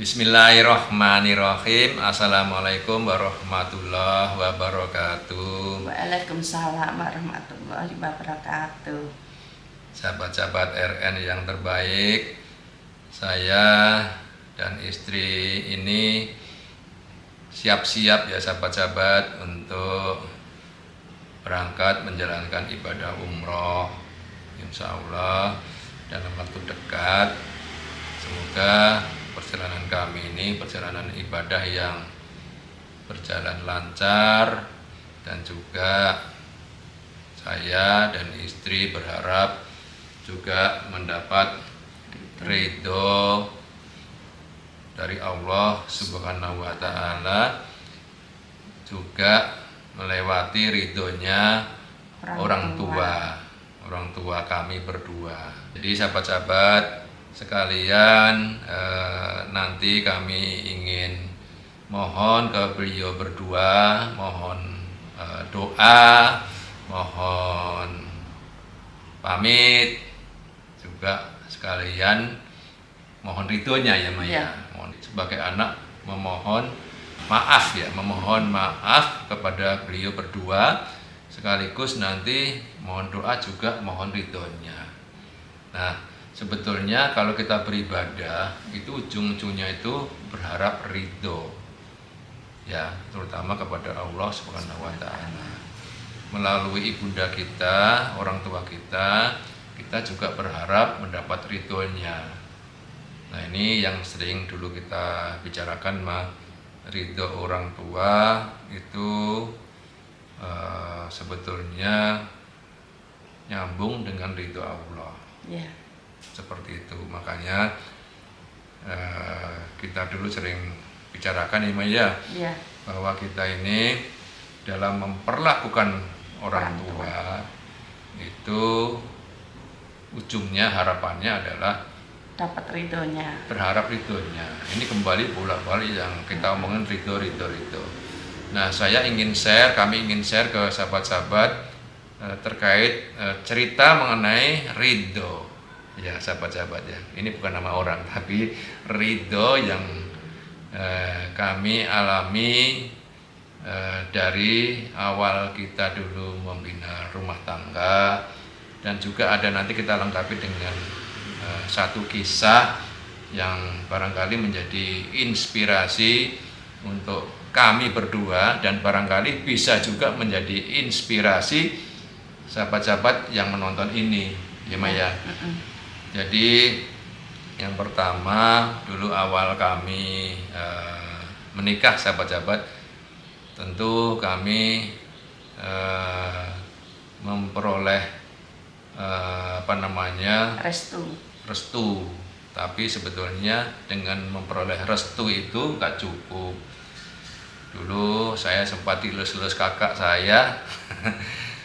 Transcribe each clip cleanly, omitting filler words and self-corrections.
Bismillahirrahmanirrahim. Assalamualaikum warahmatullahi wabarakatuh. Waalaikumsalam warahmatullahi wabarakatuh. Sahabat-sahabat RN yang terbaik, saya dan istri ini siap-siap ya sahabat-sahabat untuk berangkat menjalankan ibadah umroh, insya Allah dalam waktu dekat. Semoga perjalanan kami ini perjalanan ibadah yang berjalan lancar, dan juga saya dan istri berharap juga mendapat ridho dari Allah Subhanahu wa Ta'ala, juga melewati ridhonya orang tua kami berdua. Jadi sahabat-sahabat sekalian, nanti kami ingin mohon ke beliau berdua, mohon doa, mohon pamit, juga sekalian mohon ridhonya ya Maya. Mohon sebagai anak memohon maaf ya, memohon maaf kepada beliau berdua, sekaligus nanti mohon doa juga mohon ridhonya. Nah, sebetulnya kalau kita beribadah itu ujung-ujungnya itu berharap ridho ya, terutama kepada Allah Subhanahu wa Ta'ala. Melalui ibunda kita, orang tua kita, kita juga berharap mendapat ridhonya. Nah, ini yang sering dulu kita bicarakan, ridho orang tua itu sebetulnya nyambung dengan ridho Allah. Seperti itu, makanya kita dulu sering bicarakan ya, bahwa kita ini dalam memperlakukan orang tua itu ujungnya harapannya adalah dapat ridhonya, berharap ridhonya. Ini kembali bolak-balik yang kita omongin ridho. Nah, kami ingin share ke sahabat-sahabat terkait cerita mengenai ridho ya sahabat-sahabat ya. Ini bukan nama orang, tapi ridho yang kami alami dari awal kita dulu membina rumah tangga, dan juga ada nanti kita lengkapi dengan satu kisah yang barangkali menjadi inspirasi untuk kami berdua, dan barangkali bisa juga menjadi inspirasi sahabat-sahabat yang menonton ini ya Maya. Jadi yang pertama dulu awal kami menikah sahabat-sahabat, tentu kami memperoleh restu. Tapi sebetulnya dengan memperoleh restu itu nggak cukup. Dulu saya sempat dilus-lus kakak saya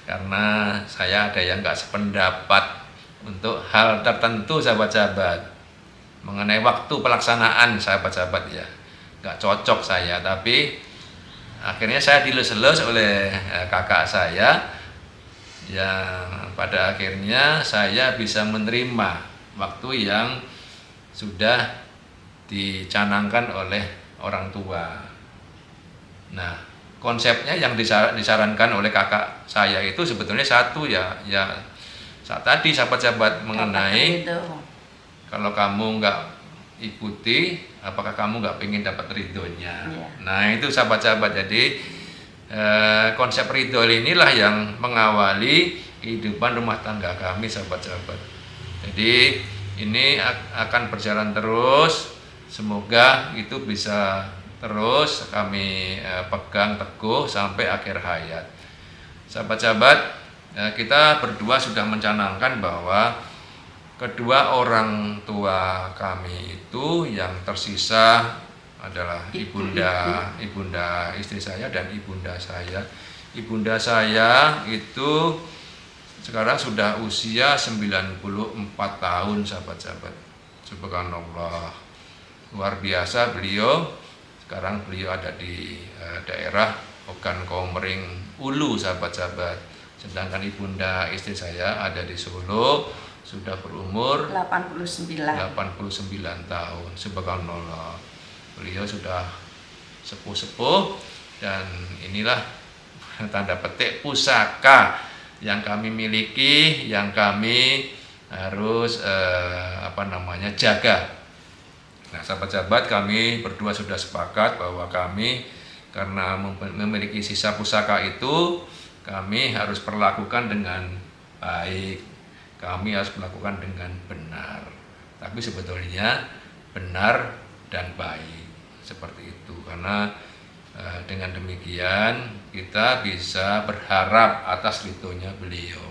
karena saya ada yang nggak sependapat untuk hal tertentu sahabat-sahabat, mengenai waktu pelaksanaan sahabat-sahabat ya, nggak cocok saya. Tapi akhirnya saya dilus-lus oleh kakak saya, yang pada akhirnya saya bisa menerima waktu yang sudah dicanangkan oleh orang tua. Nah, konsepnya yang disarankan oleh kakak saya itu sebetulnya satu ya saat tadi sahabat-sahabat mengenai kalau kamu nggak ikuti, apakah kamu nggak pengen dapat ridhonya? Nah, itu sahabat-sahabat. Jadi konsep ridho inilah yang mengawali kehidupan rumah tangga kami sahabat-sahabat. Jadi ini akan berjalan terus, semoga itu bisa terus kami pegang teguh sampai akhir hayat. Sahabat-sahabat, kita berdua sudah mencanangkan bahwa kedua orang tua kami itu yang tersisa adalah ibunda istri saya dan ibunda saya. Ibunda saya itu sekarang sudah usia 94 tahun sahabat-sahabat. Subhanallah, luar biasa beliau. Sekarang beliau ada di daerah Ogan Komering Ulu sahabat-sahabat. Sedangkan ibunda istri saya ada di Solo, sudah berumur 89 tahun. Subhanallah. Beliau sudah sepuh-sepuh, dan inilah tanda petik pusaka yang kami miliki, yang kami harus jaga. Nah, sahabat-sahabat, kami berdua sudah sepakat bahwa kami karena memiliki sisa pusaka itu, kami harus perlakukan dengan baik, kami harus melakukan dengan benar. Tapi sebetulnya benar dan baik seperti itu, karena dengan demikian kita bisa berharap atas ridhonya beliau.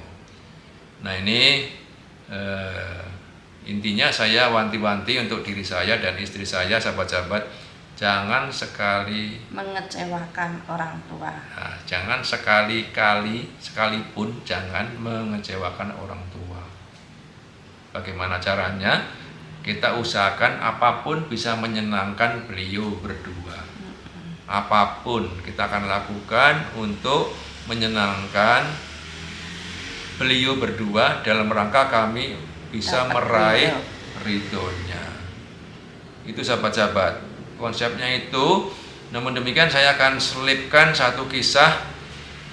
Nah, ini intinya saya wanti-wanti untuk diri saya dan istri saya, sahabat-sahabat, jangan sekali mengecewakan orang tua. Nah, jangan sekalipun jangan mengecewakan orang tua. Bagaimana caranya? Kita usahakan apapun bisa menyenangkan beliau berdua. Apapun kita akan lakukan untuk menyenangkan beliau berdua dalam rangka kami bisa meraih ridhonya. Itu sahabat-sahabat, konsepnya itu. Namun demikian saya akan selipkan satu kisah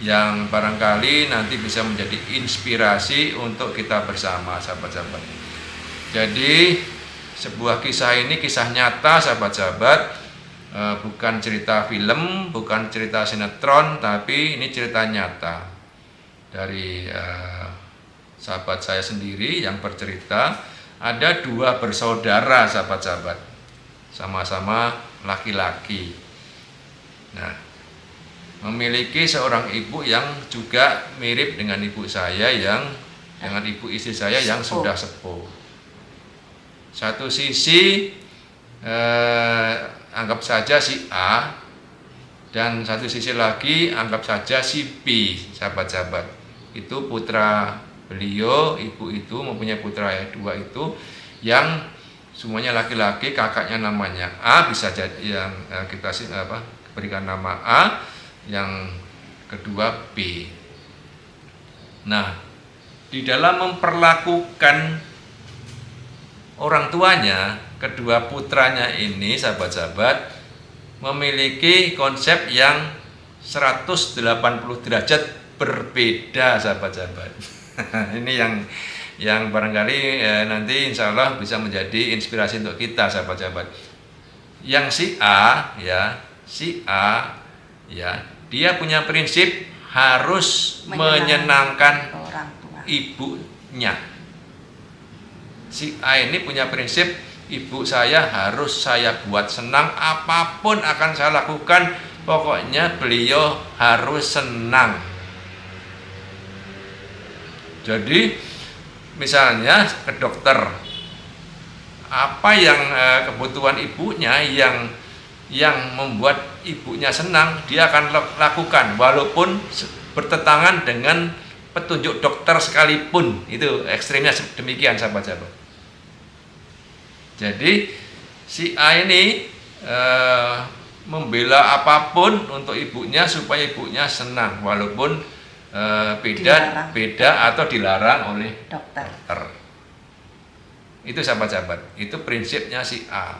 yang barangkali nanti bisa menjadi inspirasi untuk kita bersama, sahabat-sahabat. Jadi sebuah kisah ini kisah nyata, sahabat-sahabat, bukan cerita film, bukan cerita sinetron, tapi ini cerita nyata dari sahabat saya sendiri yang bercerita. Ada dua bersaudara, sahabat-sahabat, sama-sama laki-laki. Nah, memiliki seorang ibu yang juga mirip dengan ibu saya, dengan ibu istri saya yang sudah sepuh. Satu sisi anggap saja si A, dan satu sisi lagi anggap saja si B, sahabat-sahabat. Itu putra beliau, ibu itu mempunyai putra dua itu yang semuanya laki-laki, kakaknya namanya A, bisa jadi yang kita berikan nama A, yang kedua B. Nah, di dalam memperlakukan orang tuanya, kedua putranya ini, sahabat-sahabat, memiliki konsep yang 180 derajat berbeda, sahabat-sahabat. Ini yang barangkali nanti insya Allah bisa menjadi inspirasi untuk kita, sahabat-sahabat. Yang si A ya, dia punya prinsip harus menyenangkan orang tua, ibunya. Si A ini punya prinsip, ibu saya harus saya buat senang, apapun akan saya lakukan, pokoknya beliau harus senang. Jadi misalnya ke dokter, apa yang kebutuhan ibunya yang membuat ibunya senang, dia akan lakukan walaupun bertentangan dengan petunjuk dokter sekalipun. Itu ekstrimnya demikian, sahabat-sahabat. Jadi si A ini membela apapun untuk ibunya supaya ibunya senang, walaupun beda atau dilarang oleh dokter. Itu, sahabat-sahabat, itu prinsipnya si A.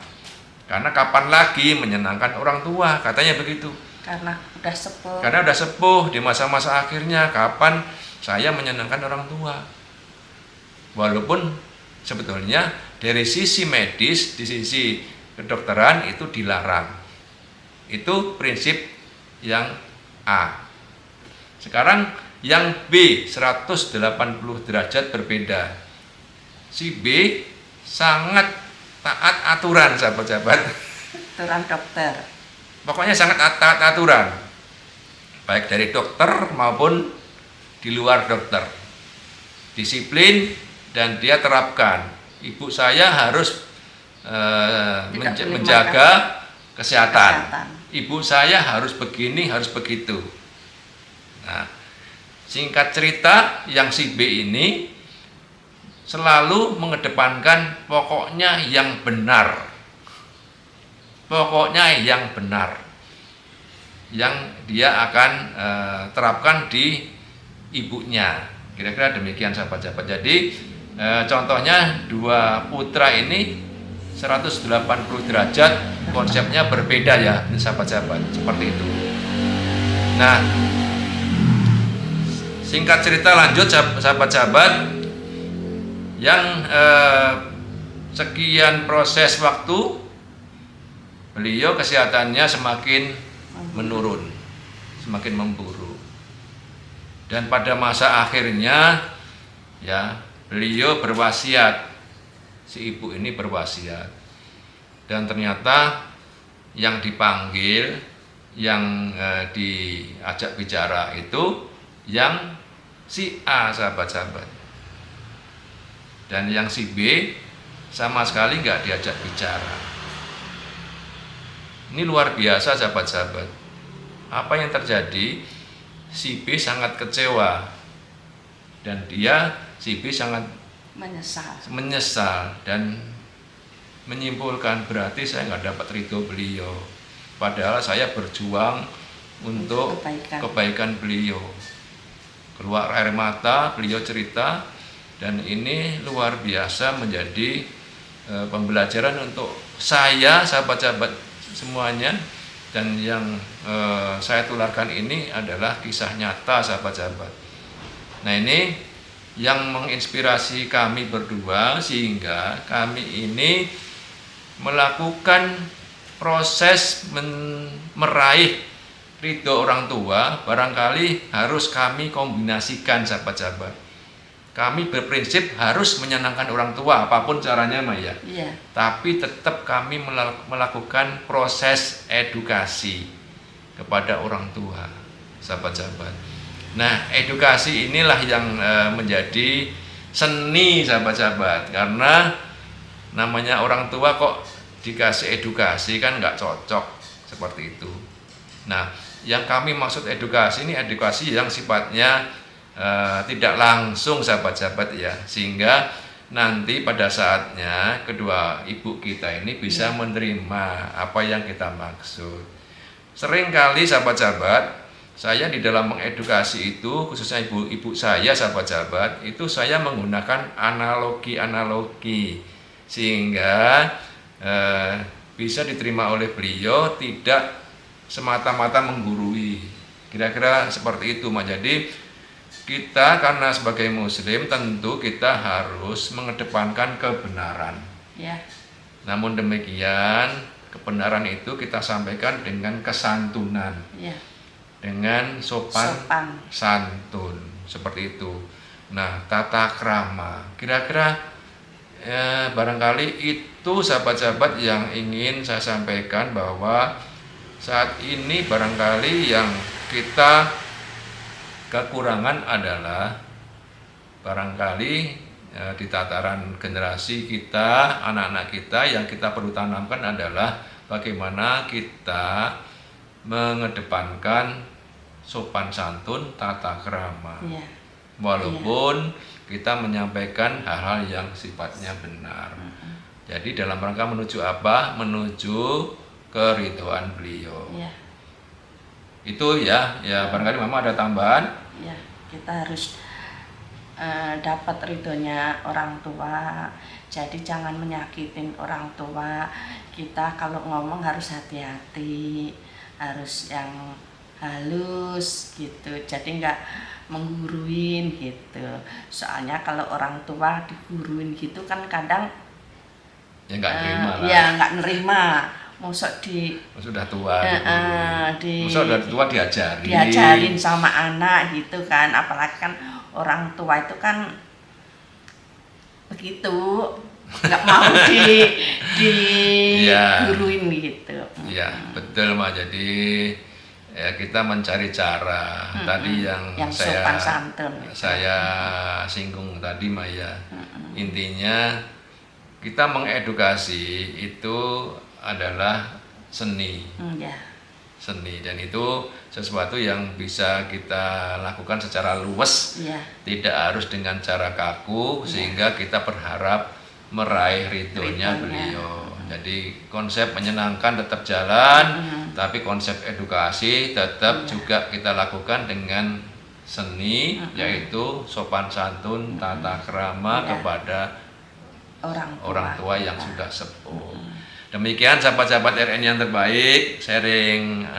Karena kapan lagi menyenangkan orang tua, katanya begitu. Karena udah sepuh di masa-masa akhirnya, kapan saya menyenangkan orang tua. Walaupun sebetulnya dari sisi medis, di sisi kedokteran itu dilarang. Itu prinsip yang A. Sekarang yang B 180 derajat berbeda. Si B sangat taat aturan, sahabat-sahabat. Aturan dokter. Pokoknya sangat taat aturan. Baik dari dokter maupun di luar dokter. Disiplin dan dia terapkan. Ibu saya harus menjaga kesehatan. Ibu saya harus begini, harus begitu. Nah, singkat cerita, yang si B ini selalu mengedepankan pokoknya yang benar. Pokoknya yang benar. Yang dia akan terapkan di ibunya. Kira-kira demikian, sahabat-sahabat. Jadi contohnya dua putra ini 180 derajat, konsepnya berbeda ya sahabat-sahabat, seperti itu. Nah, singkat cerita lanjut sahabat-sahabat, yang sekian proses waktu beliau kesehatannya semakin menurun, semakin memburuk. Dan pada masa akhirnya ya beliau berwasiat, si ibu ini berwasiat. Dan ternyata yang dipanggil, yang diajak bicara itu yang si A, sahabat-sahabat. Dan yang si B sama sekali nggak diajak bicara. Ini luar biasa sahabat-sahabat. Apa yang terjadi? Si B sangat kecewa. Dan si B sangat menyesal dan menyimpulkan berarti saya nggak dapat ridho beliau. Padahal saya berjuang untuk kebaikan beliau. Keluar air mata, beliau cerita, dan ini luar biasa menjadi pembelajaran untuk saya, sahabat-sahabat semuanya. Dan yang saya tularkan ini adalah kisah nyata, sahabat-sahabat. Nah, ini yang menginspirasi kami berdua sehingga kami ini melakukan proses meraih ridho orang tua. Barangkali harus kami kombinasikan, sahabat-sahabat. Kami berprinsip harus menyenangkan orang tua apapun caranya, Maya. Iya. Tapi tetap kami melakukan proses edukasi kepada orang tua, sahabat-sahabat. Nah, edukasi inilah yang menjadi seni, sahabat-sahabat. Karena namanya orang tua kok dikasih edukasi kan nggak cocok, seperti itu. Nah, yang kami maksud edukasi ini edukasi yang sifatnya tidak langsung, sahabat-sahabat ya, sehingga nanti pada saatnya kedua ibu kita ini bisa menerima apa yang kita maksud. Seringkali sahabat-sahabat, saya di dalam mengedukasi itu, khususnya ibu-ibu saya, sahabat-sahabat, itu saya menggunakan analogi-analogi sehingga bisa diterima oleh beliau, tidak semata-mata menggurui. Kira-kira seperti itu, Mak. Jadi kita karena sebagai muslim tentu kita harus mengedepankan kebenaran. Ya. Namun demikian, kebenaran itu kita sampaikan dengan kesantunan. Ya. Dengan sopan santun, seperti itu. Nah, tata krama, kira-kira barangkali itu, sahabat-sahabat, yang ingin saya sampaikan, bahwa saat ini barangkali yang kita kekurangan adalah barangkali di tataran generasi kita, anak-anak kita, yang kita perlu tanamkan adalah bagaimana kita mengedepankan sopan santun, tata krama. Ya. Walaupun kita menyampaikan hal-hal yang sifatnya benar. Jadi dalam rangka menuju apa? Menuju keridhaan beliau. Ya. Itu ya barangkali Mama ada tambahan. Ya, kita harus dapat ridhonya orang tua. Jadi jangan menyakitin orang tua. Kita kalau ngomong harus hati-hati, harus yang halus gitu, jadi nggak mengguruin gitu. Soalnya kalau orang tua diguruin gitu kan kadang ya nggak nerima lah. Ya nggak nerima. Mosok sudah tua, sudah tua diajarin sama anak gitu kan. Apalagi kan orang tua itu kan begitu, nggak mau diguruin gitu. Iya, betul, Mak. Jadi ya kita mencari cara. Tadi yang sopan santun. Saya singgung tadi, Maya. Intinya kita mengedukasi itu adalah seni. Seni, dan itu sesuatu yang bisa kita lakukan secara luas. Tidak harus dengan cara kaku sehingga kita berharap meraih ridhonya beliau. Jadi konsep menyenangkan tetap jalan, tapi konsep edukasi tetap juga kita lakukan dengan seni, yaitu sopan santun, tata krama kepada orang tua yang kita. sudah sepuh. Demikian sahabat-sahabat RN yang terbaik, sharing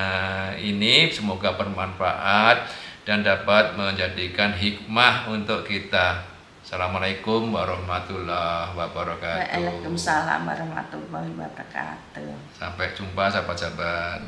ini semoga bermanfaat dan dapat menjadikan hikmah untuk kita. Assalamualaikum warahmatullahi wabarakatuh. Waalaikumsalam warahmatullahi wabarakatuh. Sampai jumpa sahabat-sahabat.